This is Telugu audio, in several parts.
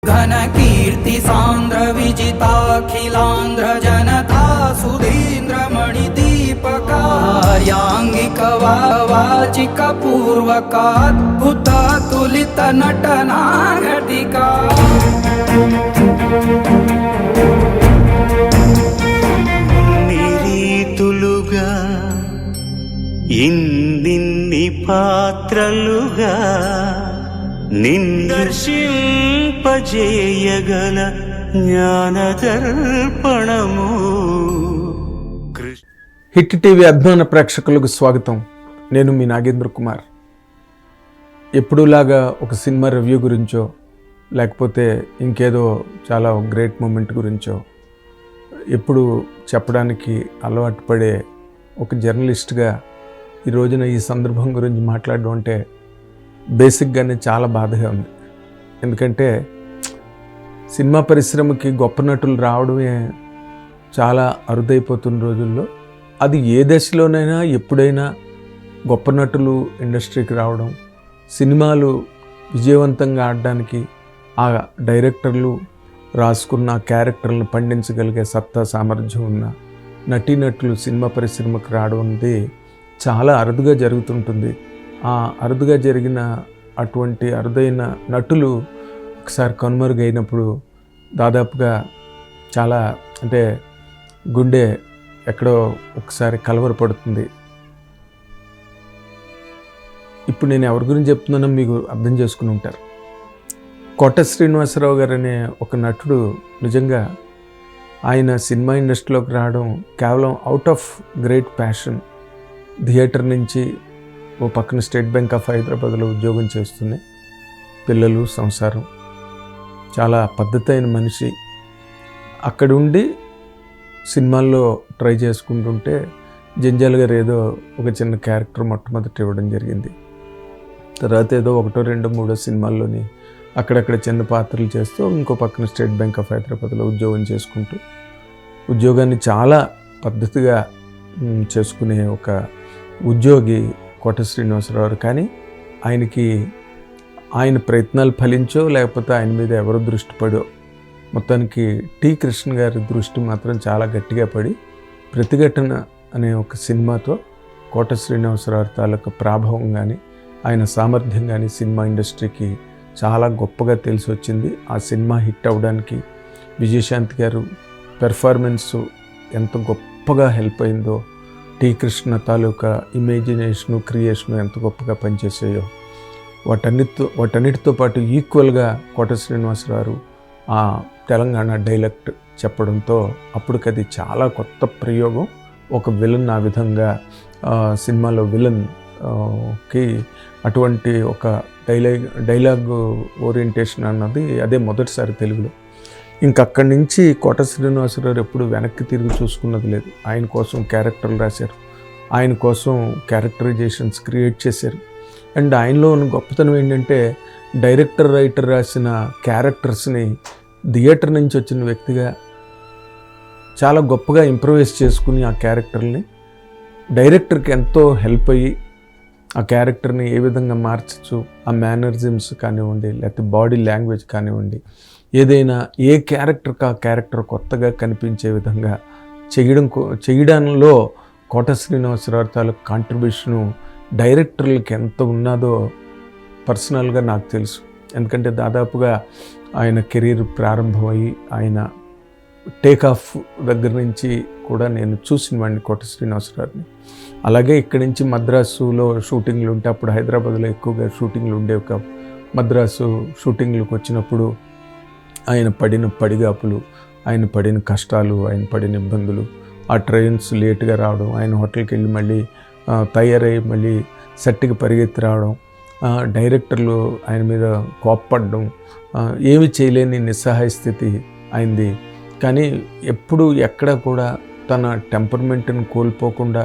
घन कीर्ति सांद्र विजिताखिलांध्र जनता सुधींद्र मणिदीपकार्यांगिक वाचिक पूर्वकाद्भुत तुलित नटनाघटिका నిరీతులుగా ఇన్నిన్ని పాత్రలుగా నిందర్శింపజేయగల జ్ఞానదర్పణము. హిట్ టీవీ అభిమాన ప్రేక్షకులకు స్వాగతం. నేను మీ నాగేంద్ర కుమార్. ఎప్పుడులాగా ఒక సినిమా రివ్యూ గురించో లేకపోతే ఇంకేదో చాలా గ్రేట్ మూమెంట్ గురించో ఎప్పుడు చెప్పడానికి అలవాటు పడే ఒక జర్నలిస్ట్గా ఈ రోజున ఈ సందర్భం గురించి మాట్లాడడం అంటే బేసిక్గానే చాలా బాధగా ఉంది. ఎందుకంటే సినిమా పరిశ్రమకి గొప్ప నటులు రావడమే చాలా అరుదైపోతున్న రోజుల్లో, అది ఏ దశలోనైనా ఎప్పుడైనా గొప్ప నటులు ఇండస్ట్రీకి రావడం, సినిమాలు విజయవంతంగా ఆడడానికి ఆ డైరెక్టర్లు రాసుకున్న క్యారెక్టర్లను పండించగలిగే సత్తా సామర్థ్యం ఉన్న నటీనటులు సినిమా పరిశ్రమకు రావడం అనేది చాలా అరుదుగా జరుగుతుంటుంది. ఆ అరుదుగా జరిగిన అటువంటి అరుదైన నటులు ఒకసారి కనుమరుగైనప్పుడు దాదాపుగా చాలా అంటే గుండె ఎక్కడో ఒకసారి కలవరపడుతుంది. ఇప్పుడు నేను ఎవరి గురించి చెప్తున్నానో మీకు అర్థం చేసుకుని ఉంటారు. కోట శ్రీనివాసరావు గారు అనే ఒక నటుడు నిజంగా ఆయన సినిమా ఇండస్ట్రీలోకి రావడం కేవలం out of great passion. Theatre నుంచి ఓ పక్కన స్టేట్ బ్యాంక్ ఆఫ్ హైదరాబాద్లో ఉద్యోగం చేస్తుంది, పిల్లలు సంసారం, చాలా పద్ధతి అయిన మనిషి. అక్కడుండి సినిమాల్లో ట్రై చేసుకుంటుంటే జంజాల్ గారు ఏదో ఒక చిన్న క్యారెక్టర్ మొట్టమొదటి ఇవ్వడం జరిగింది. తర్వాత ఏదో 1, 2, 3 సినిమాల్లోని అక్కడక్కడ చిన్న పాత్రలు చేస్తూ ఇంకో పక్కన స్టేట్ బ్యాంక్ ఆఫ్ హైదరాబాద్లో ఉద్యోగం చేసుకుంటూ ఉద్యోగాన్ని చాలా పద్ధతిగా చేసుకునే ఒక ఉద్యోగి కోట శ్రీనివాసరావు. కానీ ఆయనకి ఆయన ప్రయత్నాలు ఫలించో లేకపోతే ఆయన మీద ఎవరు దృష్టి పడో మొత్తానికి టి కృష్ణ గారి దృష్టి మాత్రం చాలా గట్టిగా పడి ప్రతిఘటన అనే ఒక సినిమాతో కోట శ్రీనివాసరావు తాలూకు ప్రాభావం కానీ ఆయన సామర్థ్యం కానీ సినిమా ఇండస్ట్రీకి చాలా గొప్పగా తెలిసి వచ్చింది. ఆ సినిమా హిట్ అవ్వడానికి విజయశాంతి గారు పెర్ఫార్మెన్సు ఎంత గొప్పగా హెల్ప్ అయిందో, టి కృష్ణ తాలూకా ఇమాజినేషను క్రియేషను ఎంత గొప్పగా పనిచేసాయో వాటన్నిటితో పాటు ఈక్వల్గా కోట శ్రీనివాసరావు ఆ తెలంగాణ డైలెక్ట్ చెప్పడంతో అప్పటికది చాలా కొత్త ప్రయోగం. ఒక విలన్ ఆ విధంగా సినిమాలో విలన్కి అటువంటి ఒక డైలాగ్ ఓరియంటేషన్ అన్నది అదే మొదటిసారి తెలుగులో. ఇంకక్కడి నుంచి కోట శ్రీనివాసరావు ఎప్పుడు వెనక్కి తిరిగి చూసుకున్నది లేదు. ఆయన కోసం క్యారెక్టర్లు రాశారు, ఆయన కోసం క్యారెక్టరైజేషన్స్ క్రియేట్ చేశారు. అండ్ ఆయనలో ఉన్న గొప్పతనం ఏంటంటే డైరెక్టర్ రైటర్ రాసిన క్యారెక్టర్స్ని థియేటర్ నుంచి వచ్చిన వ్యక్తిగా చాలా గొప్పగా ఇంప్రవైజ్ చేసుకుని ఆ క్యారెక్టర్ని డైరెక్టర్కి ఎంతో హెల్ప్ అయ్యి ఆ క్యారెక్టర్ని ఏ విధంగా మార్చచ్చు, ఆ మేనరిజమ్స్ కానివ్వండి లేకపోతే బాడీ లాంగ్వేజ్ కానివ్వండి, ఏదైనా ఏ క్యారెక్టర్కి ఆ క్యారెక్టర్ కొత్తగా కనిపించే విధంగా చేయడంలో కోట శ్రీనివాసరావు తాలూకు కాంట్రిబ్యూషను డైరెక్టర్లకి ఎంత ఉన్నదో పర్సనల్గా నాకు తెలుసు. ఎందుకంటే దాదాపుగా ఆయన కెరీర్ ప్రారంభమయ్యి ఆయన టేక్ ఆఫ్ దగ్గర నుంచి కూడా నేను చూసిన వాడిని కోట శ్రీనివాసరావుని. అలాగే ఇక్కడి నుంచి మద్రాసులో షూటింగ్లు ఉంటే అప్పుడు హైదరాబాద్లో ఎక్కువగా షూటింగ్లు ఉండేవి కావు. మద్రాసు షూటింగ్లకు వచ్చినప్పుడు ఆయన పడిన పడిగాపులు, ఆయన పడిన కష్టాలు, ఆయన పడిన ఇబ్బందులు, ఆ ట్రైన్స్ లేట్గా రావడం, ఆయన హోటల్కి వెళ్ళి మళ్ళీ తయారై మళ్ళీ సెట్కి పరిగెత్తి రావడం, డైరెక్టర్లు ఆయన మీద కోప్పడడం, ఏమి చేయలేని నిస్సహాయ స్థితి ఆయనది. కానీ ఎప్పుడు ఎక్కడ కూడా తన టెంపర్మెంట్ని కోల్పోకుండా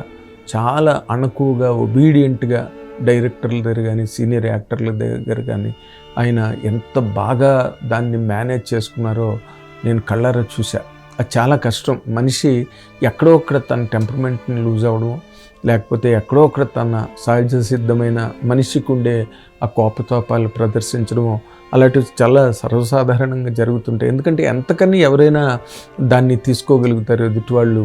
చాలా అణకువగా ఒబీడియంట్గా డైరెక్టర్ల దగ్గర కానీ సీనియర్ యాక్టర్ల దగ్గర కానీ ఆయన ఎంత బాగా దాన్ని మేనేజ్ చేసుకున్నారో నేను కళ్ళారా చూశా. అది చాలా కష్టం. మనిషి ఎక్కడో అక్కడ తన టెంపర్మెంట్ని లూజ్ అవ్వడం, లేకపోతే ఎక్కడో అక్కడ తన సహజ సిద్ధమైన మనిషికి ఉండే ఆ కోపతాపాలు ప్రదర్శించడం అలాంటివి చాలా సర్వసాధారణంగా జరుగుతుంటాయి. ఎందుకంటే ఎంతకని ఎవరైనా దాన్ని తీసుకోగలుగుతారు. ఎదుటివాళ్ళు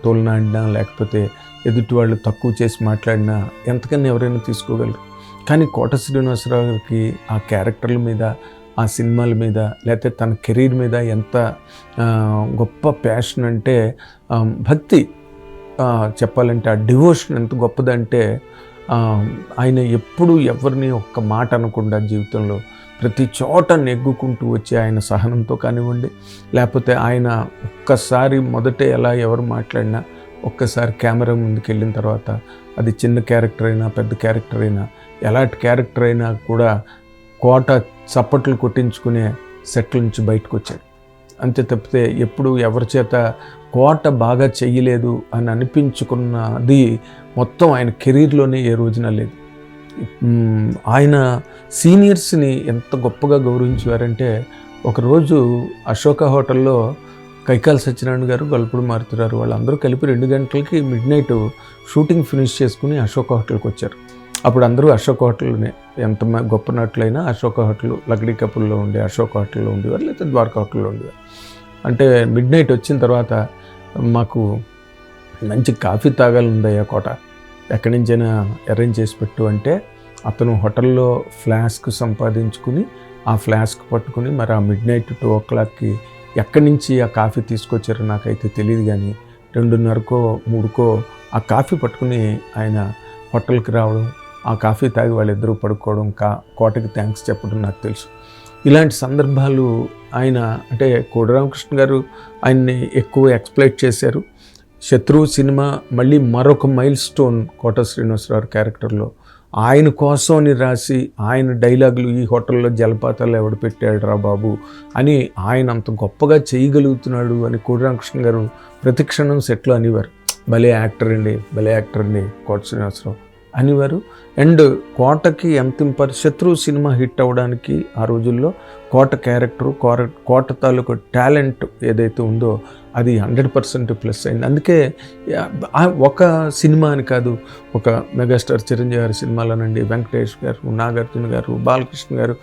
తోలనాడినా, లేకపోతే ఎదుటివాళ్ళు తక్కువ చేసి మాట్లాడినా ఎంతకని ఎవరైనా తీసుకోగలరు. కానీ కోట శ్రీనివాసరావు గారికి ఆ క్యారెక్టర్ల మీద, ఆ సినిమాల మీద, లేకపోతే తన కెరీర్ మీద ఎంత గొప్ప ప్యాషన్ అంటే, భక్తి చెప్పాలంటే ఆ డివోషన్ ఎంత గొప్పదంటే, ఆయన ఎప్పుడు ఎవరిని ఒక్క మాట అనకుండా జీవితంలో ప్రతి చోట నెగ్గుకుంటూ వచ్చి ఆయన సహనంతో కానివ్వండి, లేకపోతే ఆయన ఒక్కసారి మొదటే ఎలా ఎవరు మాట్లాడినా ఒక్కసారి కెమెరా ముందుకు వెళ్ళిన తర్వాత అది చిన్న క్యారెక్టర్ అయినా పెద్ద క్యారెక్టర్ అయినా ఎలాంటి క్యారెక్టర్ అయినా కూడా కోట చప్పట్లు కొట్టించుకునే సెట్ల నుంచి బయటకు వచ్చాడు. అంతే తప్పితే ఎప్పుడు ఎవరి చేత కోట బాగా చెయ్యలేదు అని అనిపించుకున్నది మొత్తం ఆయన కెరీర్లోనే ఏ రోజున లేదు. ఆయన సీనియర్స్ని ఎంత గొప్పగా గౌరవించేవారంటే, ఒకరోజు అశోక హోటల్లో కైకాల సత్యనారాయణ గారు, గొల్లపూడి మారుతున్నారు వాళ్ళందరూ కలిపి 2 గంటలకి మిడ్నైట్ షూటింగ్ ఫినిష్ చేసుకుని అశోక హోటల్కి వచ్చారు. అప్పుడు అందరూ అశోక హోటల్నే, ఎంత గొప్ప నటులైనా అశోక హోటల్, లక్డీ కపుల్లో ఉండే అశోక హోటల్లో ఉండేవారు, లేకపోతే ద్వారకా హోటల్లో ఉండేవారు. అంటే మిడ్నైట్ వచ్చిన తర్వాత మాకు మంచి కాఫీ తాగాలందయ్యా కోట, ఎక్కడి నుంచైనా అరేంజ్ చేసి పెట్టు అంటే, అతను హోటల్లో ఫ్లాస్క్ సంపాదించుకుని ఆ ఫ్లాస్క్ పట్టుకుని మరి ఆ మిడ్నైట్ 2 o'clockకి ఎక్కడి నుంచి ఆ కాఫీ తీసుకొచ్చారో నాకైతే తెలియదు, కానీ 2:30కో 3కో ఆ కాఫీ పట్టుకుని ఆయన హోటల్కి రావడం, ఆ కాఫీ తాగి వాళ్ళిద్దరూ పడుకోవడం, కోటకి థ్యాంక్స్ చెప్పడం నాకు తెలుసు. ఇలాంటి సందర్భాలు ఆయన, అంటే కోడి రామకృష్ణ గారు ఆయన్ని ఎక్కువ ఎక్స్ప్లైట్ చేశారు. శత్రువు సినిమా మళ్ళీ మరొక మైల్ స్టోన్ కోట శ్రీనివాసరావు క్యారెక్టర్లో. ఆయన కోసం అని రాసి ఆయన డైలాగులు, ఈ హోటల్లో జలపాతాలు ఎవడు పెట్టాడు రా బాబు అని ఆయన అంత గొప్పగా చేయగలుగుతున్నాడు అని కోడి రామకృష్ణ గారు ప్రతిక్షణం సెట్లో అనేవారు. భలే యాక్టర్ అండి, భలే యాక్టర్ అండి కోట శ్రీనివాసరావు అనేవారు. అండ్ కోటకి ఎంత శత్రువు సినిమా హిట్ అవ్వడానికి ఆ రోజుల్లో కోట క్యారెక్టరు, కోట తాలూకు టాలెంట్ ఏదైతే ఉందో అది 100% ప్లస్ అయింది. అందుకే ఒక సినిమా అని కాదు, ఒక మెగాస్టార్ చిరంజీవి గారి సినిమాలోనండి, వెంకటేష్ గారు, నాగార్జున గారు, బాలకృష్ణ గారు,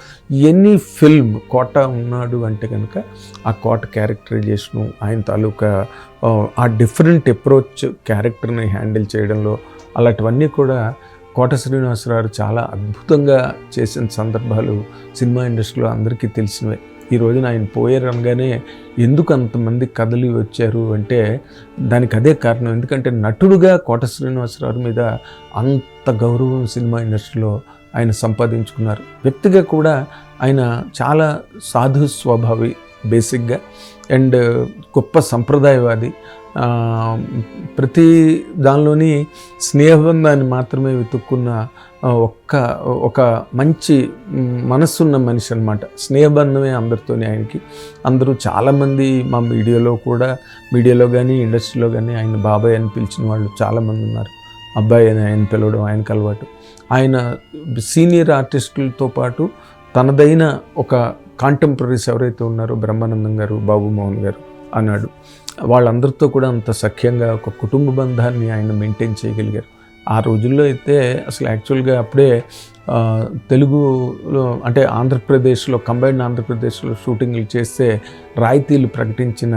ఎనీ ఫిల్మ్ కోట ఉన్నాడు అంటే కనుక ఆ కోట క్యారెక్టరైజేషను, ఆయన తాలూకా ఆ డిఫరెంట్ అప్రోచ్ క్యారెక్టర్ని హ్యాండిల్ చేయడంలో అలాంటివన్నీ కూడా కోట శ్రీనివాసరావు చాలా అద్భుతంగా చేసిన సందర్భాలు సినిమా ఇండస్ట్రీలో అందరికీ తెలిసినవే. ఈ రోజున ఆయన పోయారు అనగానే ఎందుకు అంతమంది కథలు వచ్చారు అంటే దానికి అదే కారణం. ఎందుకంటే నటుడుగా కోట శ్రీనివాసరావు మీద అంత గౌరవం సినిమా ఇండస్ట్రీలో ఆయన సంపాదించుకున్నారు. వ్యక్తిగా కూడా ఆయన చాలా సాధు స్వభావి బేసిక్గా, అండ్ గొప్ప సంప్రదాయవాది. ప్రతి దానిలోని స్నేహబంధాన్ని మాత్రమే వెతుక్కున్న ఒక మంచి మనస్సున్న మనిషి అనమాట. స్నేహబంధమే అందరితోనే ఆయనకి. అందరూ చాలామంది మా మీడియాలో కానీ ఇండస్ట్రీలో కానీ ఆయన బాబాయ్ అని పిలిచిన వాళ్ళు చాలామంది ఉన్నారు. అబ్బాయి అని ఆయన పిలవడం ఆయనకు అలవాటు. ఆయన సీనియర్ ఆర్టిస్టులతో పాటు తనదైన ఒక కాంటెంపరీస్ ఎవరైతే ఉన్నారో, బ్రహ్మానందం గారు, బాబు మోహన్ గారు అన్నాడు, వాళ్ళందరితో కూడా అంత సఖ్యంగా ఒక కుటుంబ బంధాన్ని ఆయన మెయింటైన్ చేయగలిగారు. ఆ రోజుల్లో అయితే అసలు యాక్చువల్గా అప్పుడే తెలుగులో, అంటే ఆంధ్రప్రదేశ్లో, కంబైన్డ్ ఆంధ్రప్రదేశ్లో షూటింగ్లు చేస్తే రాయితీలు ప్రకటించిన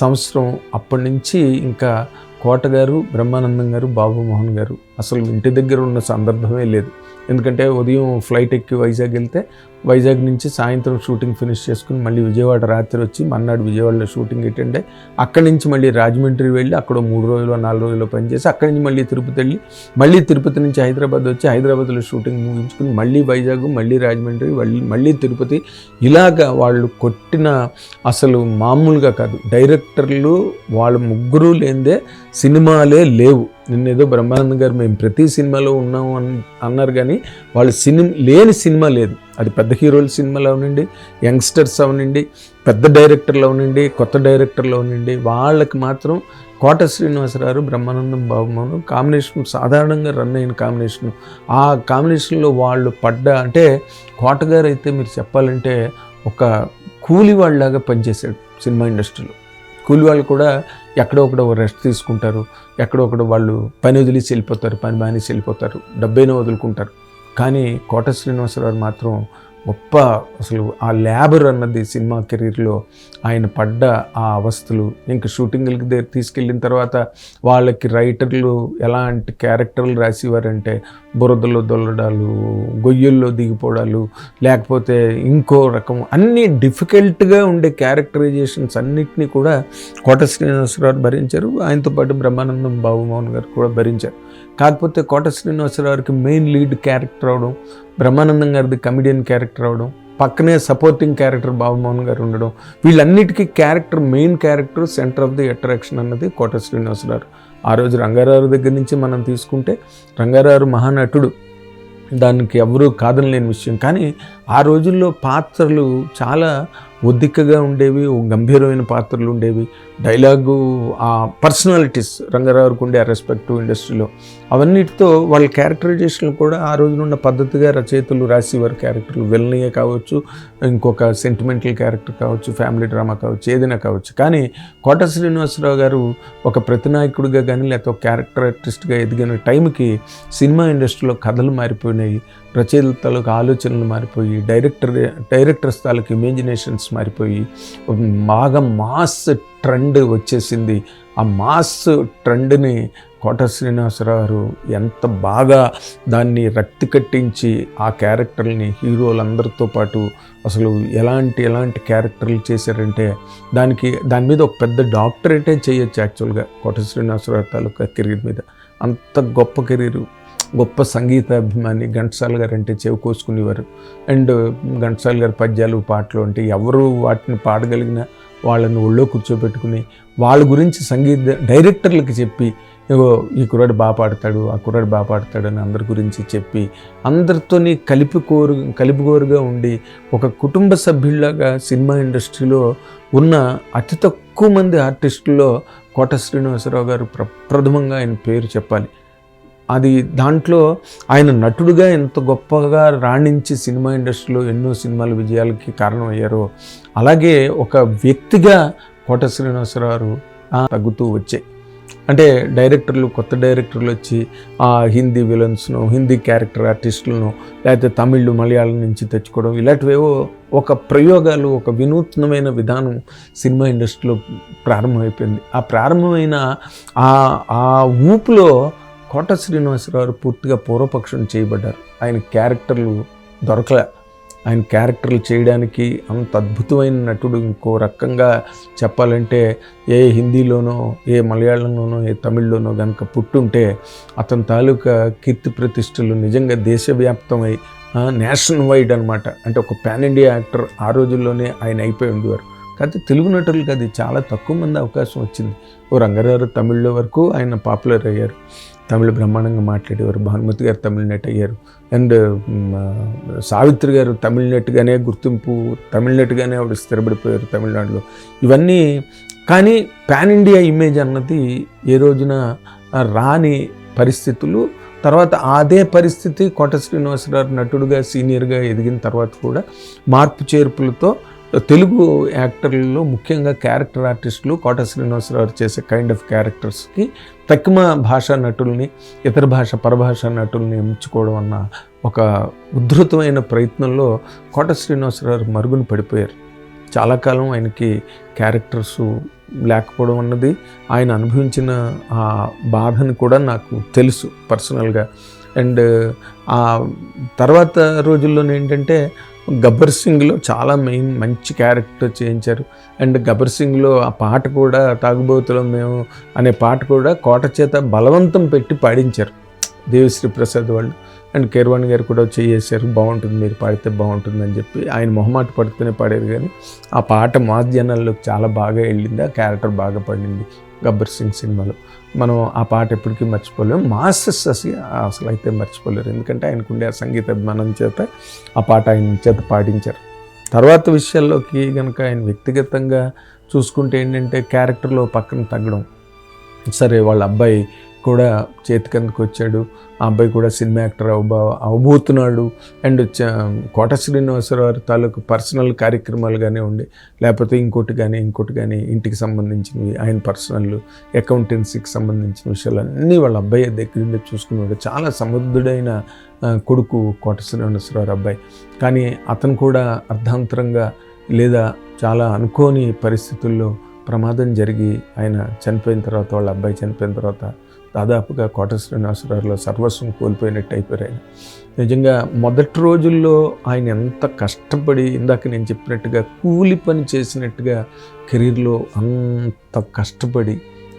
సంవత్సరం. అప్పటి నుంచి ఇంకా కోట గారు, బ్రహ్మానందం గారు, బాబు మోహన్ గారు అసలు ఇంటి దగ్గర ఉన్న సందర్భమే లేదు. ఎందుకంటే ఉదయం ఫ్లైట్ ఎక్కి వైజాగ్ వెళ్తే వైజాగ్ నుంచి సాయంత్రం షూటింగ్ ఫినిష్ చేసుకుని మళ్ళీ విజయవాడ రాత్రి వచ్చి మన్నాడు విజయవాడలో షూటింగ్ అటెండ్ అయ్యి అక్కడి నుంచి మళ్ళీ రాజమండ్రి వెళ్ళి అక్కడ 3 రోజులు 4 రోజులు పనిచేసి అక్కడి నుంచి మళ్ళీ తిరుపతి వెళ్ళి మళ్ళీ తిరుపతి నుంచి హైదరాబాద్ వచ్చి హైదరాబాద్లో షూటింగ్ ముగించుకుని మళ్ళీ వైజాగ్, మళ్ళీ రాజమండ్రి, మళ్ళీ తిరుపతి, ఇలాగా వాళ్ళు కొట్టిన అసలు మామూలుగా కాదు. డైరెక్టర్లు వాళ్ళు ముగ్గురు లేనిదే సినిమాలే లేవు. నిన్నేదో బ్రహ్మానందం గారు మేము ప్రతి సినిమాలో ఉన్నాము అన్నారు, కానీ వాళ్ళు లేని సినిమా లేదు. అది పెద్ద హీరోల సినిమాలో అవనండి, యంగ్స్టర్స్ అవనండి, పెద్ద డైరెక్టర్లు అవనండి, కొత్త డైరెక్టర్లు అవనండి, వాళ్ళకి మాత్రం కోట శ్రీనివాసరావు, బ్రహ్మానందం, బాబుమోహన్ కాంబినేషన్ సాధారణంగా రన్ అయిన కాంబినేషన్. ఆ కాంబినేషన్లో వాళ్ళు అంటే కోట గారు అయితే మీరు చెప్పాలంటే ఒక కూలి వాళ్ళలాగా పనిచేశాడు సినిమా ఇండస్ట్రీలో. కూలి వాళ్ళు కూడా ఎక్కడో ఒకడో రెస్ట్ తీసుకుంటారు, ఎక్కడో ఒకడో వాళ్ళు పని వదిలేసి వెళ్ళిపోతారు, పని మానేసి వెళ్ళిపోతారు, డబ్బైనా వదులుకుంటారు. కానీ కోట శ్రీనివాసరావు మాత్రం గొప్ప, అసలు ఆ లేబర్ అన్నది సినిమా కెరీర్లో ఆయన పడ్డ ఆ అవస్థలు, ఇంకా షూటింగ్లకి దగ్గర తీసుకెళ్ళిన తర్వాత వాళ్ళకి రైటర్లు ఎలాంటి క్యారెక్టర్లు రాసేవారంటే బురదలో దొల్లడాలు, గొయ్యల్లో దిగిపోవడాలు, లేకపోతే ఇంకో రకం అన్నీ డిఫికల్ట్గా ఉండే క్యారెక్టరైజేషన్స్ అన్నిటినీ కూడా కోట శ్రీనివాసరావు భరించారు. ఆయనతో పాటు బ్రహ్మానందం బాబుమోహన్ గారు కూడా భరించారు. కాకపోతే కోట శ్రీనివాసరావుకి మెయిన్ లీడ్ క్యారెక్టర్ అవడం, బ్రహ్మానందం గారిది కమిడియన్ క్యారెక్టర్ అవడం, పక్కనే సపోర్టింగ్ క్యారెక్టర్ బాబుమోహన్ గారు ఉండడం, వీళ్ళన్నిటికీ character, main character, centre of the attraction అన్నది కోట శ్రీనివాసరావు. ఆ రోజు రంగారావు దగ్గర నుంచి మనం తీసుకుంటే రంగారావు మహానటుడు, దానికి ఎవరూ కాదనలేని విషయం. కానీ ఆ రోజుల్లో పాత్రలు చాలా ఒద్దికగా ఉండేవి, గంభీరమైన పాత్రలు ఉండేవి. డైలాగు, ఆ పర్సనాలిటీస్, రంగారావుకు ఉండే ఆ రెస్పెక్ట్ ఇండస్ట్రీలో, అవన్నిటితో వాళ్ళ క్యారెక్టరైజేషన్లు కూడా ఆ రోజునున్న పద్ధతిగా రచయితలు రాసేవారు. క్యారెక్టర్లు విలనీయే కావచ్చు, ఇంకొక సెంటిమెంటల్ క్యారెక్టర్ కావచ్చు, ఫ్యామిలీ డ్రామా కావచ్చు, ఏదైనా కావచ్చు. కానీ కోట శ్రీనివాసరావు గారు ఒక ప్రతినాయకుడిగా కానీ లేకపోతే ఒక క్యారెక్టర్ ఆర్టిస్ట్గా ఎదిగిన టైంకి సినిమా ఇండస్ట్రీలో కథలు మారిపోయినాయి, రచయితల తాలూకు ఆలోచనలు మారిపోయి, డైరెక్టర్స్ తాలూకు ఇమాజినేషన్స్ మారిపోయి బాగా మాస్ ట్రెండ్ వచ్చేసింది. ఆ మాస్ ట్రెండ్ని కోట శ్రీనివాసరావు ఎంత బాగా దాన్ని రక్తి కట్టించి ఆ క్యారెక్టర్ని హీరోలందరితో పాటు అసలు ఎలాంటి క్యారెక్టర్లు చేశారంటే దాని మీద ఒక పెద్ద డాక్టరేటే చేయొచ్చు యాక్చువల్గా కోట శ్రీనివాసరావు తాలూకా కెరీర్ మీద. అంత గొప్ప కెరీరు, గొప్ప సంగీత అభిమాని. ఘంటసాల గారు అంటే చెవి కోసుకునేవారు. అండ్ ఘంటసాల గారి పద్యాలు, పాటలు అంటే ఎవరు వాటిని పాడగలిగినా వాళ్ళని ఒళ్ళో కూర్చోబెట్టుకుని వాళ్ళ గురించి సంగీత డైరెక్టర్లకి చెప్పి, ఇగో ఈ కుర్రాడు బాగా పాడతాడు, ఆ కుర్రాడు బాగా పాడతాడు అని అందరి గురించి చెప్పి, అందరితోని కలిపికోరుగా ఉండి ఒక కుటుంబ సభ్యుల్లాగా సినిమా ఇండస్ట్రీలో ఉన్న అతి తక్కువ మంది ఆర్టిస్టుల్లో కోట శ్రీనివాసరావు గారు ప్రప్రథమంగా ఆయన పేరు చెప్పాలి. అది దాంట్లో ఆయన నటుడుగా ఎంత గొప్పగా రాణించి సినిమా ఇండస్ట్రీలో ఎన్నో సినిమాల విజయాలకి కారణమయ్యారో, అలాగే ఒక వ్యక్తిగా కోట శ్రీనివాసరావు తగ్గుతూ వచ్చాయి. అంటే కొత్త డైరెక్టర్లు వచ్చి ఆ హిందీ విలన్స్ను, హిందీ క్యారెక్టర్ ఆర్టిస్టులను, లేకపోతే తమిళ్, మలయాళం నుంచి తెచ్చుకోవడం, ఇలాంటివేవో ఒక ప్రయోగాలు, ఒక వినూత్నమైన విధానం సినిమా ఇండస్ట్రీలో ప్రారంభమైపోయింది. ఆ ప్రారంభమైన ఆ ఊపులో కోట శ్రీనివాసరావు పూర్తిగా పూర్వపక్షం చేయబడ్డారు. ఆయన క్యారెక్టర్లు దొరకలే. ఆయన క్యారెక్టర్లు చేయడానికి అంత అద్భుతమైన నటుడు ఇంకో రకంగా చెప్పాలంటే ఏ హిందీలోనో, ఏ మలయాళంలోనో, ఏ తమిళ్లోనో కనుక పుట్టుంటే అతని తాలూకా కీర్తి ప్రతిష్టలు నిజంగా దేశవ్యాప్తమై నేషనల్ వైడ్ అనమాట. అంటే ఒక పాన్ ఇండియా యాక్టర్ ఆ రోజుల్లోనే ఆయన అయిపోయి ఉండేవారు. కాకపోతే తెలుగు నటులకు అది చాలా తక్కువ మంది అవకాశం వచ్చింది. రంగారావు తమిళ్లో వరకు ఆయన పాపులర్ అయ్యారు, తమిళ బ్రహ్మాండంగా మాట్లాడేవారు. భానుమతి గారు తమిళ నటి అయ్యారు. అండ్ సావిత్రి గారు తమిళ నటిగానే గుర్తింపు, తమిళ నటిగానే ఆవిడ స్థిరపడిపోయారు తమిళనాడులో. ఇవన్నీ కానీ పాన్ ఇండియా ఇమేజ్ అన్నది ఏ రోజున రాని పరిస్థితులు. తర్వాత అదే పరిస్థితి కోట శ్రీనివాసరావు నటుడుగా సీనియర్గా ఎదిగిన తర్వాత కూడా మార్పు చేర్పులతో తెలుగు యాక్టర్లలో ముఖ్యంగా క్యారెక్టర్ ఆర్టిస్టులు కోట శ్రీనివాసరావు చేసే కైండ్ ఆఫ్ క్యారెక్టర్స్కి తక్కువ భాషా నటుల్ని, ఇతర పరభాషా నటుల్ని ఎంచుకోవడం అన్న ఒక ఉద్ధృతమైన ప్రయత్నంలో కోట శ్రీనివాసరావు మరుగున పడిపోయారు. చాలా కాలం ఆయనకి క్యారెక్టర్స్ లేకపోవడం అన్నది ఆయన అనుభవించిన ఆ బాధని కూడా నాకు తెలుసు పర్సనల్గా. అండ్ ఆ తర్వాత రోజుల్లోనే ఏంటంటే గబ్బర్ సింగ్లో చాలా మంచి క్యారెక్టర్ చేయించారు. అండ్ గబ్బర్ సింగ్లో ఆ పాట కూడా, తాగుబోతులం మేము అనే పాట కూడా కోట చేత బలవంతం పెట్టి పాడించారు దేవిశ్రీ ప్రసాద్ వాళ్ళు. అండ్ కీరవాణి గారు కూడా చేసేసారు, బాగుంటుంది మీరు పాడితే బాగుంటుంది అని చెప్పి. ఆయన మొహమాట పడుతూనే పాడారు, కానీ ఆ పాట మాస్ జనాల్లోకి చాలా బాగా వెళ్ళింది, ఆ క్యారెక్టర్ బాగా పడింది గబ్బర్ సింగ్ సినిమాలో. మనం ఆ పాట ఎప్పటికీ మర్చిపోలేము. మాస్టర్స్ అసలు అయితే మర్చిపోలేరు, ఎందుకంటే ఆయనకుండే ఆ సంగీత అభిమానం చేత ఆ పాట ఆయన చేత పాడించారు. తర్వాత విషయాల్లోకి కనుక ఆయన వ్యక్తిగతంగా చూసుకుంటే ఏంటంటే క్యారెక్టర్లో పక్కన తగ్గడం. సరే, వాళ్ళ అబ్బాయి కూడా చేతికందుకు వచ్చాడు. ఆ అబ్బాయి కూడా సినిమా యాక్టర్ అవబోతున్నాడు. అండ్ కోట శ్రీనివాసరావు తాలూకు పర్సనల్ కార్యక్రమాలు కానీ ఉండి, లేకపోతే ఇంకోటి కానీ ఇంటికి సంబంధించినవి, ఆయన పర్సనల్ అకౌంటెన్సీకి సంబంధించిన విషయాలు అన్నీ వాళ్ళ అబ్బాయి దగ్గర చూసుకున్నాడు. చాలా సమర్థుడైన కొడుకు కోట శ్రీనివాసరావు అబ్బాయి. కానీ అతను కూడా అర్ధాంతరంగా లేదా చాలా అనుకోని పరిస్థితుల్లో ప్రమాదం జరిగి ఆయన చనిపోయిన తర్వాత, వాళ్ళ అబ్బాయి చనిపోయిన తర్వాత దాదాపుగా కోట శ్రీనివాసరావులో సర్వస్వం కోల్పోయినట్టు అయిపోయారు ఆయన. నిజంగా మొదటి రోజుల్లో ఆయన ఎంత కష్టపడి, ఇందాక నేను చెప్పినట్టుగా కూలి పని చేసినట్టుగా కెరీర్లో అంత కష్టపడి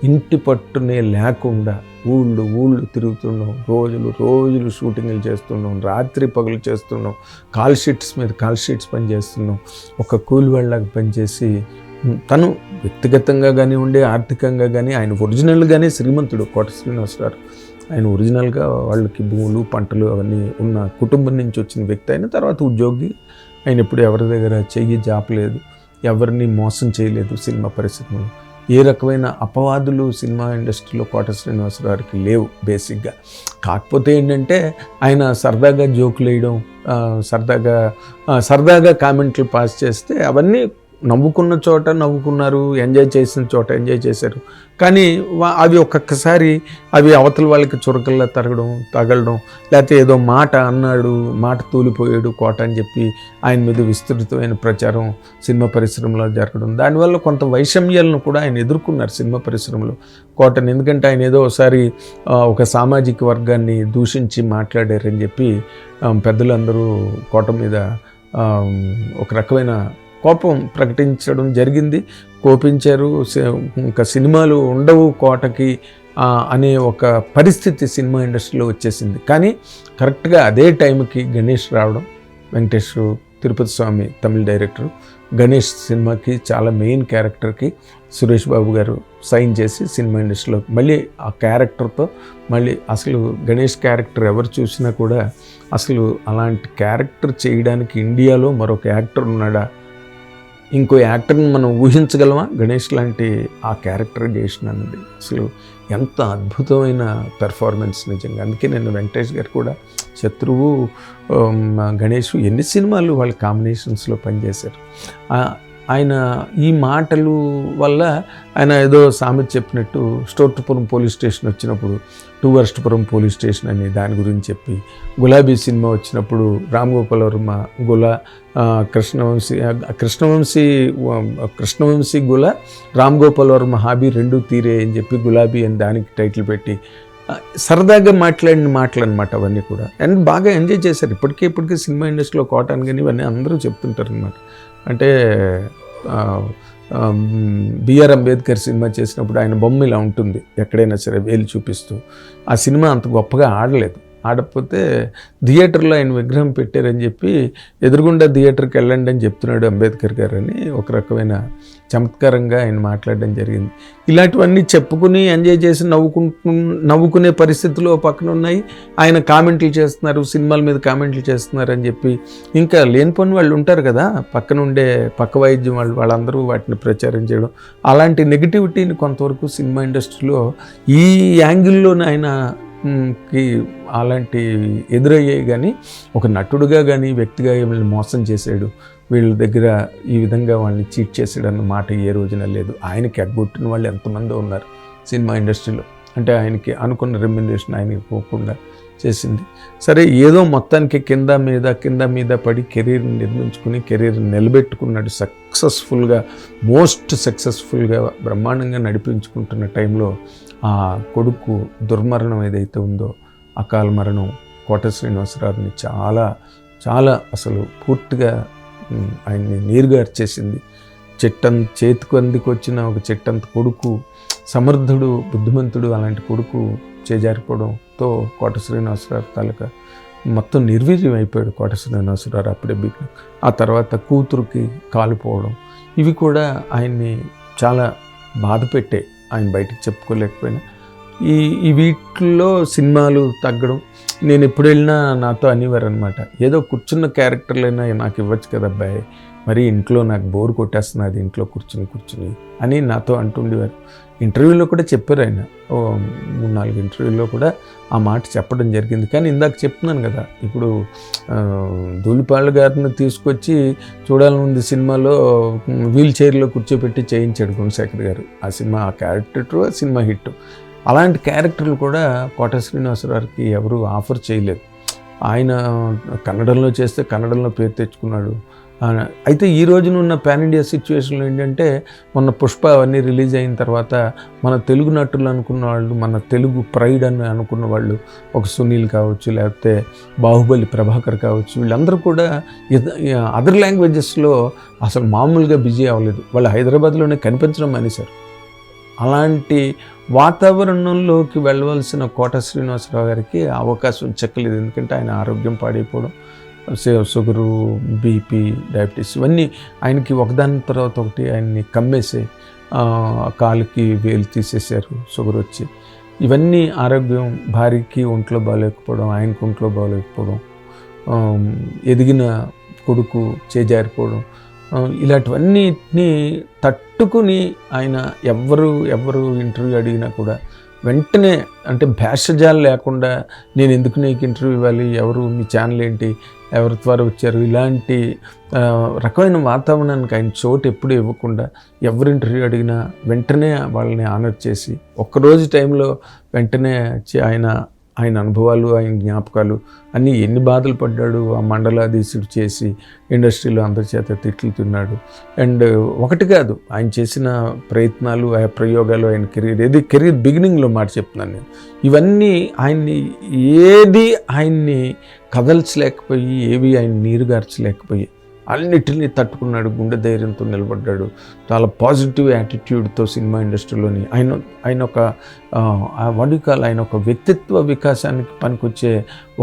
ఇంటి పట్టునే లేకుండా ఊళ్ళు తిరుగుతున్నాం, రోజులు షూటింగ్లు చేస్తున్నాం, రాత్రి పగలు చేస్తున్నాం, కాల్ షీట్స్ పని చేస్తున్నాం. ఒక కూలి వాళ్ళకి పనిచేసి తను వ్యక్తిగతంగా కానివ్వండి, ఆర్థికంగా కానీ ఆయన ఒరిజినల్గానే శ్రీమంతుడు కోట శ్రీనివాసరావు. ఆయన ఒరిజినల్గా వాళ్ళకి భూములు పంటలు అవన్నీ ఉన్న కుటుంబం నుంచి వచ్చిన వ్యక్తి. అయిన తర్వాత ఉద్యోగి. ఆయన ఎప్పుడు ఎవరి దగ్గర చెయ్యి జాపలేదు, ఎవరిని మోసం చేయలేదు. సినిమా పరిశ్రమలో ఏ రకమైన అపవాదులు సినిమా ఇండస్ట్రీలో కోట శ్రీనివాసరావుకి లేవు బేసిక్గా. కాకపోతే ఏంటంటే ఆయన సరదాగా జోకులు వేయడం, సరదాగా కామెంట్లు పాస్ చేస్తే అవన్నీ నవ్వుకున్న చోట నవ్వుకున్నారు, ఎంజాయ్ చేసిన చోట ఎంజాయ్ చేశారు. కానీ అవి ఒక్కొక్కసారి అవి అవతల వాళ్ళకి చురకల్లా తగలడం, లేకపోతే ఏదో మాట తూలిపోయాడు కోట అని చెప్పి ఆయన మీద విస్తృతమైన ప్రచారం సినిమా పరిశ్రమలో జరగడం, దానివల్ల కొంత వైషమ్యాలను కూడా ఆయన ఎదుర్కొన్నారు సినిమా పరిశ్రమలో కోటని. ఎందుకంటే ఆయన ఏదో ఒకసారి ఒక సామాజిక వర్గాన్ని దూషించి మాట్లాడారని చెప్పి పెద్దలందరూ కోట మీద ఒక రకమైన కోపం ప్రకటించడం జరిగింది. కోపించారు. ఇంకా సినిమాలు ఉండవు కోటకి అనే ఒక పరిస్థితి సినిమా ఇండస్ట్రీలో వచ్చేసింది. కానీ కరెక్ట్గా అదే టైంకి గణేష్ రావడం, వెంకటేష్ తిరుపతి స్వామి తమిళ డైరెక్టరు, గణేష్ సినిమాకి చాలా మెయిన్ క్యారెక్టర్కి సురేష్ బాబు గారు సైన్ చేసి సినిమా ఇండస్ట్రీలో మళ్ళీ ఆ క్యారెక్టర్తో మళ్ళీ అసలు గణేష్ క్యారెక్టర్ ఎవరు చూసినా కూడా అసలు అలాంటి క్యారెక్టర్ చేయడానికి ఇండియాలో మరొక యాక్టర్ ఉన్నాడా, ఇంకో యాక్టర్ని మనం ఊహించగలమా గణేష్ లాంటి ఆ క్యారెక్టరైజేషన్ అన్నది అసలు ఎంత అద్భుతమైన పెర్ఫార్మెన్స్ నిజంగా. అందుకే నేను వెంకటేష్ గారు కూడా శత్రువు, గణేష్ ఎన్ని సినిమాలు వాళ్ళ కాంబినేషన్స్లో పనిచేశారు. ఆయన ఈ మాటలు వల్ల ఆయన ఏదో సామెత చెప్పినట్టు స్టోర్టుపురం పోలీస్ స్టేషన్ వచ్చినప్పుడు టూవర్స్టుపురం పోలీస్ స్టేషన్ అని దాని గురించి చెప్పి, గులాబీ సినిమా వచ్చినప్పుడు రామ్ గోపాల్ వర్మ కృష్ణవంశీ గుల, రామ్ గోపాల్ వర్మ హాబీ రెండు తీరే అని చెప్పి గులాబీ అని దానికి టైటిల్ పెట్టి సరదాగా మాట్లాడిన మాటలు అనమాట అవన్నీ కూడా. అండ్ బాగా ఎంజాయ్ చేశారు. ఇప్పటికీ సినిమా ఇండస్ట్రీలో కోటాను కానీ ఇవన్నీ అందరూ చెప్తుంటారు అనమాట. అంటే బిఆర్ అంబేద్కర్ సినిమా చేసినప్పుడు ఆయన బొమ్మ ఇలా ఉంటుంది ఎక్కడైనా సరే వేలు చూపిస్తూ. ఆ సినిమా అంత గొప్పగా ఆడకపోతే థియేటర్లో ఆయన విగ్రహం పెట్టారని చెప్పి ఎదురుగుండా థియేటర్కి వెళ్ళండి అని చెప్తున్నాడు అంబేద్కర్ గారు అని ఒక రకమైన చమత్కారంగా ఆయన మాట్లాడడం జరిగింది. ఇలాంటివన్నీ చెప్పుకుని ఎంజాయ్ చేసి నవ్వుకునే పరిస్థితులు పక్కన ఉన్నాయి. ఆయన కామెంట్లు చేస్తున్నారు, సినిమాల మీద కామెంట్లు చేస్తున్నారు అని చెప్పి ఇంకా లేనిపోని వాళ్ళు ఉంటారు కదా పక్క వైద్యం వాళ్ళందరూ వాటిని ప్రచారం చేయడం, అలాంటి నెగిటివిటీని కొంతవరకు సినిమా ఇండస్ట్రీలో ఈ యాంగిల్లోనే ఆయనకి అలాంటి ఎదురయ్యాయి. కానీ ఒక నటుడుగా కానీ వ్యక్తిగా వీళ్ళని మోసం చేశాడు, వీళ్ళ దగ్గర ఈ విధంగా వాళ్ళని చీట్ చేసాడు అన్న మాట ఏ రోజున లేదు. ఆయనకి ఎగ్గొట్టిన వాళ్ళు ఎంతమంది ఉన్నారు సినిమా ఇండస్ట్రీలో. అంటే ఆయనకి అనుకున్న రెమ్యునరేషన్ ఆయనకి పోకుండా చేసింది. సరే ఏదో మొత్తానికి కింద మీద పడి కెరీర్ని నిర్మించుకుని కెరీర్ని నిలబెట్టుకున్నాడు. మోస్ట్ సక్సెస్ఫుల్గా బ్రహ్మాండంగా నడిపించుకుంటున్న టైంలో ఆ కొడుకు దుర్మరణం ఏదైతే ఉందో, అకాల మరణం కోట శ్రీనివాసరావుని చాలా అసలు పూర్తిగా ఆయన్ని నీరుగార్చేసింది. చేతికి అందుకొచ్చిన ఒక చెట్టంత కొడుకు, సమర్థుడు, బుద్ధిమంతుడు, అలాంటి కొడుకు చేజారిపోవడంతో కోట శ్రీనివాసరావు తాలూకా మొత్తం నిర్వీర్యం అయిపోయాడు కోట శ్రీనివాసరావు అప్పుడే బిగిన. ఆ తర్వాత కూతురుకి కాలిపోవడం, ఇవి కూడా ఆయన్ని చాలా బాధ పెట్టాయి. ఆయన బయటికి చెప్పుకోలేకపోయినా ఈ వీటిల్లో సినిమాలు తగ్గడం. నేను ఎప్పుడు వెళ్ళినా నాతో అనేవారు అనమాట, ఏదో కూర్చున్న క్యారెక్టర్లైనా నాకు ఇవ్వచ్చు కదా అబ్బాయి, మరి ఇంట్లో నాకు బోర్ కొట్టేస్తున్నది ఇంట్లో కూర్చుని అని నాతో అంటుండేవారు. ఇంటర్వ్యూలో కూడా చెప్పారు ఆయన, 3-4 ఇంటర్వ్యూల్లో కూడా ఆ మాట చెప్పడం జరిగింది. కానీ ఇందాక చెప్తున్నాను కదా, ఇప్పుడు ధూళిపాళ్ళ గారిని తీసుకొచ్చి చూడాలనుంది సినిమాలో వీల్ చైర్లో కూర్చోబెట్టి చేయించాడు గుణశేఖర్ గారు. ఆ సినిమా, ఆ క్యారెక్టర్ ఆ సినిమా హిట్. అలాంటి క్యారెక్టర్లు కూడా కోట శ్రీనివాసరావుకి ఎవరు ఆఫర్ చేయలేదు. ఆయన కన్నడంలో చేస్తే కన్నడంలో పేరు తెచ్చుకున్నాడు. అయితే ఈ రోజున ఉన్న పాన్ ఇండియా సిచ్యువేషన్లో ఏంటంటే, మొన్న పుష్ప అవన్నీ రిలీజ్ అయిన తర్వాత మన తెలుగు నటులు అనుకున్న వాళ్ళు, మన తెలుగు ప్రైడ్ అని అనుకున్న వాళ్ళు, ఒక సునీల్ కావచ్చు, లేకపోతే బాహుబలి ప్రభాకర్ కావచ్చు, వీళ్ళందరూ కూడా అదర్ లాంగ్వేజెస్లో అసలు మామూలుగా బిజీ అవ్వలేదు. వాళ్ళు హైదరాబాద్లోనే కనిపించడం మానేశారు. అలాంటి వాతావరణంలోకి వెళ్ళవలసిన కోట శ్రీనివాసరావు గారికి అవకాశం చెక్కలేదు. ఎందుకంటే ఆయన ఆరోగ్యం పాడైపోవడం, షుగరు, బీపీ, డయాబెటీస్ ఇవన్నీ ఆయనకి ఒకదాని తర్వాత ఒకటి ఆయన్ని కమ్మేసే, కాలుకి వేలు తీసేశారు షుగర్ వచ్చి. ఇవన్నీ ఆరోగ్యం, భార్యకి ఒంట్లో బాగాలేకపోవడం, ఆయనకు ఒంట్లో బాగాలేకపోవడం, ఎదిగిన కొడుకు చేజారిపోవడం, ఇలాంటివన్నిటినీ తట్టుకుని ఆయన ఎవరు ఇంటర్వ్యూ అడిగినా కూడా వెంటనే, అంటే భేషజాలు లేకుండా, నేను ఎందుకు నీకు ఇంటర్వ్యూ ఇవ్వాలి, ఎవరు, మీ ఛానల్ ఏంటి, ఎవరి ద్వారా వచ్చారు, ఇలాంటి రకమైన వాతావరణానికి ఆయన చోటు ఎప్పుడూ ఇవ్వకుండా, ఎవరు ఇంటర్వ్యూ అడిగినా వెంటనే వాళ్ళని ఆనర్ చేసి, ఒక్కరోజు టైంలో వెంటనే ఆయన అనుభవాలు, ఆయన జ్ఞాపకాలు అన్నీ, ఎన్ని బాధలు పడ్డాడు, ఆ మండలాధీశుడు చేసి ఇండస్ట్రీలో అందరి చేత తిట్లు తిన్నాడు. అండ్ ఒకటి కాదు, ఆయన చేసిన ప్రయత్నాలు, ఆ ప్రయోగాలు, ఆయన కెరీర్ బిగినింగ్లో మాట చెప్తున్నాను నేను. ఇవన్నీ ఆయన్ని కదల్చలేకపోయి, ఏవి ఆయన నీరుగార్చలేకపోయి అన్నిటినీ తట్టుకున్నాడు. గుండె ధైర్యంతో నిలబడ్డాడు. చాలా పాజిటివ్ యాటిట్యూడ్తో సినిమా ఇండస్ట్రీలోని ఆయన ఒక ఆయన ఒక వ్యక్తిత్వ వికాసానికి పనికొచ్చే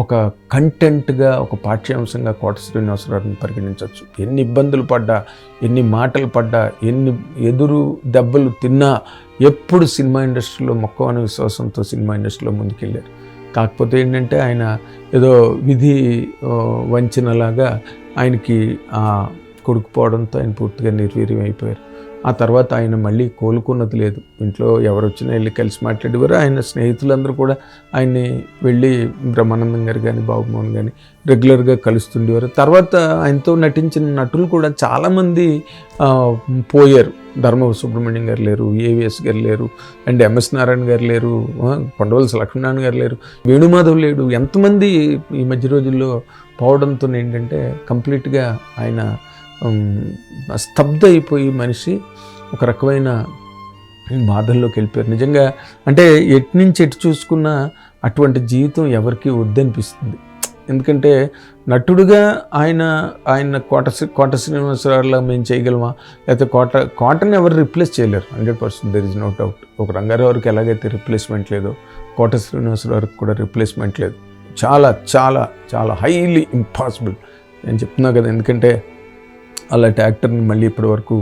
ఒక కంటెంట్గా, ఒక పాఠ్యాంశంగా కోట శ్రీనివాసరావుని పరిగణించవచ్చు. ఎన్ని ఇబ్బందులు పడ్డా, ఎన్ని మాటలు పడ్డా, ఎన్ని ఎదురు దెబ్బలు తిన్నా, ఎప్పుడు సినిమా ఇండస్ట్రీలో మొక్కవని విశ్వాసంతో సినిమా ఇండస్ట్రీలో ముందుకెళ్ళారు. కాకపోతే ఏంటంటే, ఆయన ఏదో విధి వంచనలాగా ఆయనకి కొడుకు పోవడంతో ఆయన పూర్తిగా నిర్వీర్యం అయిపోయారు. ఆ తర్వాత ఆయన మళ్ళీ కోలుకున్నది లేదు. ఇంట్లో ఎవరు వచ్చినా వెళ్ళి కలిసి మాట్లాడేవారు. ఆయన స్నేహితులందరూ కూడా ఆయన్ని వెళ్ళి, బ్రహ్మానందం గారు కానీ, బాబుమోహన్ కానీ రెగ్యులర్గా కలుస్తుండేవారు. తర్వాత ఆయనతో నటించిన నటులు కూడా చాలామంది పోయారు. ధర్మ సుబ్రహ్మణ్యం గారు లేరు, ఏవిఎస్ గారు లేరు, అండ్ ఎంఎస్ నారాయణ గారు లేరు, కొండవలస లక్ష్మీనారాయణ గారు లేరు, వేణుమాధవ్ లేడు. ఎంతమంది ఈ మధ్య రోజుల్లో పోవడంతో ఏంటంటే, కంప్లీట్గా ఆయన స్తబ్ద అయిపోయి మనిషి ఒక రకమైన బాధల్లోకి వెళ్ళిపోయారు. నిజంగా అంటే ఎటు నుంచి ఎటు చూసుకున్నా అటువంటి జీవితం ఎవరికీ వద్దనిపిస్తుంది. ఎందుకంటే నటుడుగా ఆయన కోట శ్రీనివాసరావులా మేము చేయగలమా, లేకపోతే కోటని ఎవరు రిప్లేస్ చేయలేరు. 100% దెర్ ఇస్ నో డౌట్. ఒక రంగారావుకి ఎలాగైతే రిప్లేస్మెంట్ లేదో, కోట శ్రీనివాసరావుకి కూడా రిప్లేస్మెంట్ లేదు. చాలా చాలా చాలా హైలీ ఇంపాసిబుల్ నేను చెప్తున్నా కదా. ఎందుకంటే అలాంటి యాక్టర్ని మళ్ళీ ఇప్పటి వరకు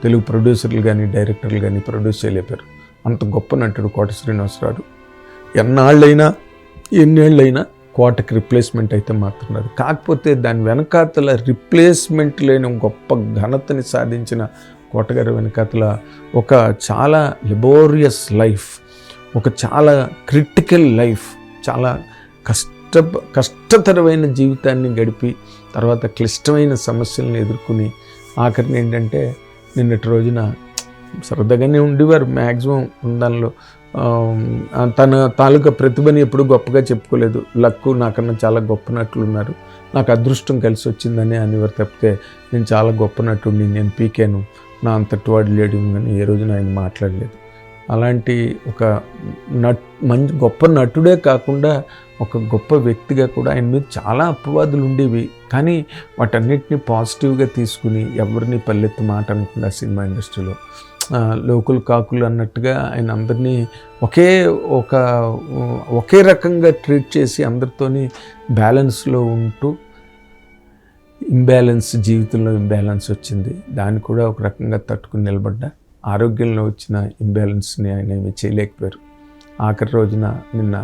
తెలుగు ప్రొడ్యూసర్లు కానీ, డైరెక్టర్లు కానీ ప్రొడ్యూస్ చేయలేపారు. అంత గొప్ప నటుడు కోట శ్రీనివాసరావు. ఎన్నేళ్ళైనా కోటకి రిప్లేస్మెంట్ అయితే మాత్రన్నారు. కాకపోతే దాని వెనకాతల రిప్లేస్మెంట్ లేని గొప్ప ఘనతని సాధించిన కోటగారి వెనకాతల ఒక చాలా లెబోరియస్ లైఫ్, ఒక చాలా క్రిటికల్ లైఫ్, చాలా కష్టతరమైన జీవితాన్ని గడిపి, తర్వాత క్లిష్టమైన సమస్యలను ఎదుర్కొని, ఆఖరిని ఏంటంటే నిన్నటి రోజున సరదాగానే ఉండేవారు మ్యాక్సిమం దానిలో. తన తాలూకా ప్రతిభని ఎప్పుడు గొప్పగా చెప్పుకోలేదు. లక్కు నాకన్నా చాలా గొప్ప నటులు ఉన్నారు, నాకు అదృష్టం కలిసి వచ్చిందని అనేవారు తప్పితే, నేను చాలా గొప్ప నటుడిని, నేను పీకాను, నా అంతటి వాడు లేడు అని ఏ రోజున ఆయన మాట్లాడలేదు. అలాంటి ఒక మంచి గొప్ప నటుడే కాకుండా ఒక గొప్ప వ్యక్తిగా కూడా ఆయన మీద చాలా అపవాదులు ఉండేవి. కానీ వాటన్నిటిని పాజిటివ్గా తీసుకుని, ఎవరిని పల్లెత్తు మాట అనకుండా సినిమా ఇండస్ట్రీలో లోకులు కాకులు అన్నట్టుగా ఆయన అందరినీ ఒకే రకంగా ట్రీట్ చేసి, అందరితోని బ్యాలెన్స్లో ఉంటూ, జీవితంలో ఇంబ్యాలెన్స్ వచ్చింది, దాన్ని కూడా ఒక రకంగా తట్టుకుని నిలబడ్డా. ఆరోగ్యంలో వచ్చిన ఇంబ్యాలెన్స్ని ఆయన ఏమీ చేయలేకపోయారు. ఆఖరి రోజున నిన్న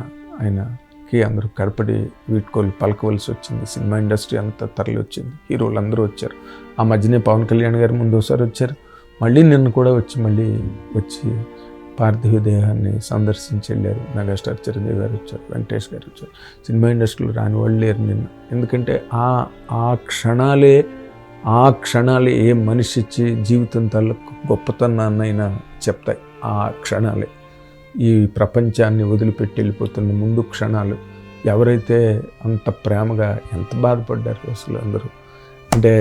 ఆయనకి అందరూ కడపడి వీడ్కోలు పలకవలసి వచ్చింది. సినిమా ఇండస్ట్రీ అంతా తరలి వచ్చింది, హీరోలు అందరూ వచ్చారు. ఆ మధ్యనే పవన్ కళ్యాణ్ గారు ముందు ఒకసారి వచ్చారు, మళ్ళీ నిన్న కూడా వచ్చి పార్థివ దేహాన్ని సందర్శించి వెళ్ళారు. మెగాస్టార్ చిరంజీవి గారు వచ్చారు, వెంకటేష్ గారు వచ్చారు. సినిమా ఇండస్ట్రీలో రాని వాళ్ళు లేరు నిన్న. ఎందుకంటే ఆ క్షణాలే ఏ మనిషి జీవితం తాలూకు గొప్పతనాన్నైనా చెప్తాయి. ఆ క్షణాలే ఈ ప్రపంచాన్ని వదిలిపెట్టి వెళ్ళిపోతున్న ముందు క్షణాలు. ఎవరైతే అంత ప్రేమగా ఎంత బాధపడ్డారు అసలు అందరూ. అంటే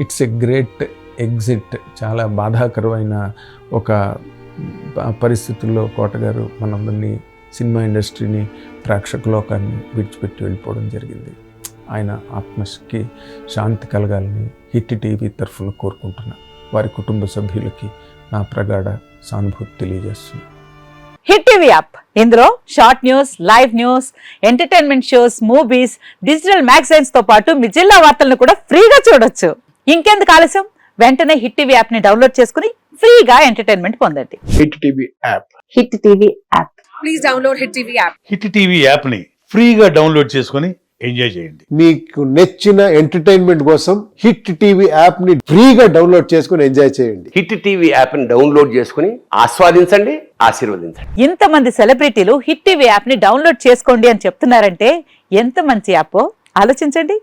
ఇట్స్ ఎ గ్రేట్ ఎగ్జిట్. చాలా బాధాకరమైన ఒక పరిస్థితుల్లో కోటగారు మనందరినీ, సినిమా ఇండస్ట్రీని, ప్రేక్షక లోకాన్ని విడిచిపెట్టి వెళ్ళిపోవడం జరిగింది. ఆయన ఆత్మకి శాంతి కలగాలని హిట్ టీవీ తరఫున కోరుకుంటున్నా. వారి కుటుంబ సభ్యులకి నా ప్రగాఢ సానుభూతి తెలియజేస్తున్నాను. హిట్ టీవీ యాప్, ఇందులో short news, live news, entertainment shows, movies, digital magazines తో పాటు మీ జిల్లా వార్తలను కూడా ఫ్రీగా చూడొచ్చు. ఇంకెందుకు ఆలస్యం, వెంటనే హిట్ టీవీ యాప్ ని డౌన్లోడ్ చేసుకుని ఫ్రీగా ఎంటర్టైన్మెంట్ పొందండి. Hit TV app. Hit TV app. Please download hit TV app. Hit TV యాప్ని ఫ్రీగా డౌన్లోడ్ చేసుకొని ఎంజాయ్ చేయండి. మీకు నచ్చిన ఎంటర్టైన్మెంట్ కోసం హిట్ టీవీ యాప్ ని ఫ్రీగా డౌన్లోడ్ చేసుకుని ఎంజాయ్ చేయండి. హిట్ టీవీ యాప్ ని డౌన్లోడ్ చేసుకుని ఆస్వాదించండి, ఆశీర్వదించండి. ఇంతమంది సెలబ్రిటీలు హిట్ టీవీ యాప్ ని డౌన్లోడ్ చేసుకోండి అని చెప్తున్నారంటే ఎంత మంచి యాప్ ఆలోచించండి.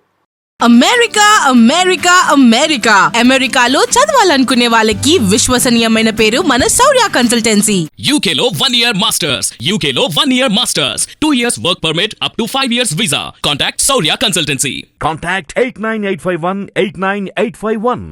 అమెరికా అమెరికా అమెరికా అమెరికాలో చదవాలనుకునే వాళ్ళకి విశ్వసనీయమైన పేరు మన శౌర్య కన్సల్టెన్సీ. UK లో 1 year masters, UK లో 1 year masters, 2 years work permit up to 5 years visa. Contact Saurya Consultancy. Contact 89851 89851.